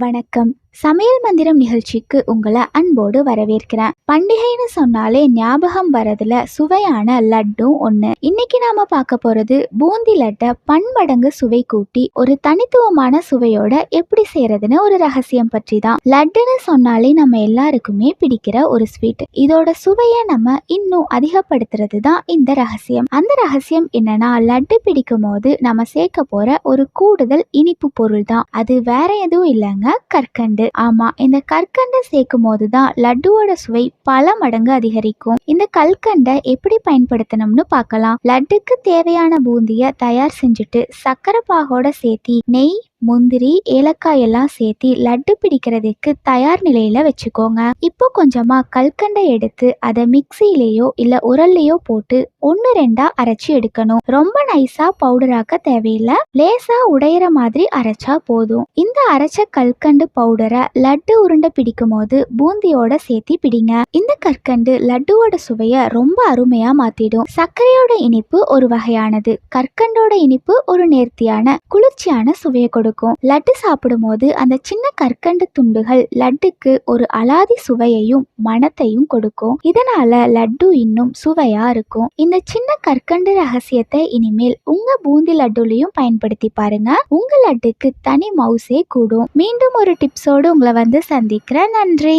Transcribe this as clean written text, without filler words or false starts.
வணக்கம். சமையல் மந்திரம் நிகழ்ச்சிக்கு உங்களை அன்போடு வரவேற்கிறேன். பண்டிகைன்னு சொன்னாலே ஞாபகம் வரதுல சுவையான லட்டும் ஒண்ணு. இன்னைக்கு நாம பார்க்க போறது பூந்தி லட்டை பன்மடங்கு சுவை கூட்டி ஒரு தனித்துவமான சுவையோட எப்படி செய்யறதுன்னு ஒரு ரகசியம் பற்றி தான். லட்டுன்னு சொன்னாலே நம்ம எல்லாருக்குமே பிடிக்கிற ஒரு ஸ்வீட். இதோட சுவையை நம்ம இன்னும் அதிகப்படுத்துறது தான் இந்த ரகசியம். அந்த ரகசியம் என்னன்னா, லட்டு பிடிக்கும் போது நம்ம சேர்க்க போற ஒரு கூடுதல் இனிப்பு பொருள் தான். அது வேற எதுவும் இல்லைங்க, கற்கண்டு. ஆமா, இந்த கற்கண்டை சேர்க்கும் போதுதான் லட்டுவோட சுவை பல மடங்கு அதிகரிக்கும். இந்த கற்கண்டை எப்படி பயன்படுத்தணும்னு பார்க்கலாம். லட்டுக்கு தேவையான பூந்திய தயார் செஞ்சுட்டு சக்கரை பாகோட சேர்த்தி நெய், முந்திரி, ஏலக்காய் எல்லாம் சேர்த்தி லட்டு பிடிக்கிறதுக்கு தயார் நிலையில வச்சுக்கோங்க. இப்போ கொஞ்சமா கல்கண்டை எடுத்து அதை மிக்சியிலேயோ இல்ல உரல்லையோ போட்டு 1-2 அரைச்சி எடுக்கணும். ரொம்ப நைஸா பவுடராக்க தேவையில்லை, லேசா உடையிற மாதிரி அரைச்சா போதும். இந்த அரைச்ச கல்கண்டு பவுடரை லட்டு உருண்டை பிடிக்கும் போது பூந்தியோட சேர்த்தி பிடிங்க. இந்த கற்கண்டு லட்டுவோட சுவைய ரொம்ப அருமையா மாத்திடும். சர்க்கரையோட இனிப்பு ஒரு வகையானது, கற்கண்டோட இனிப்பு ஒரு நேர்த்தியான குளிர்ச்சியான சுவையை கொடுக்கும். லட்டு சாப்பிடும் போது அந்த சின்ன கற்கண்டு துண்டுகள் லட்டுக்கு ஒரு அலாதி சுவையையும் மணத்தையும் கொடுக்கும். இதனால லட்டு இன்னும் சுவையா இருக்கும். இந்த சின்ன கற்கண்டு ரகசியத்தை இனிமேல் உங்க பூந்தி லட்டுலையும் பயன்படுத்தி பாருங்க. உங்க லட்டுக்கு தனி மவுசே கூடும். மீண்டும் ஒரு டிப்ஸோடு உங்களை வந்து சந்திக்கிறேன். நன்றி.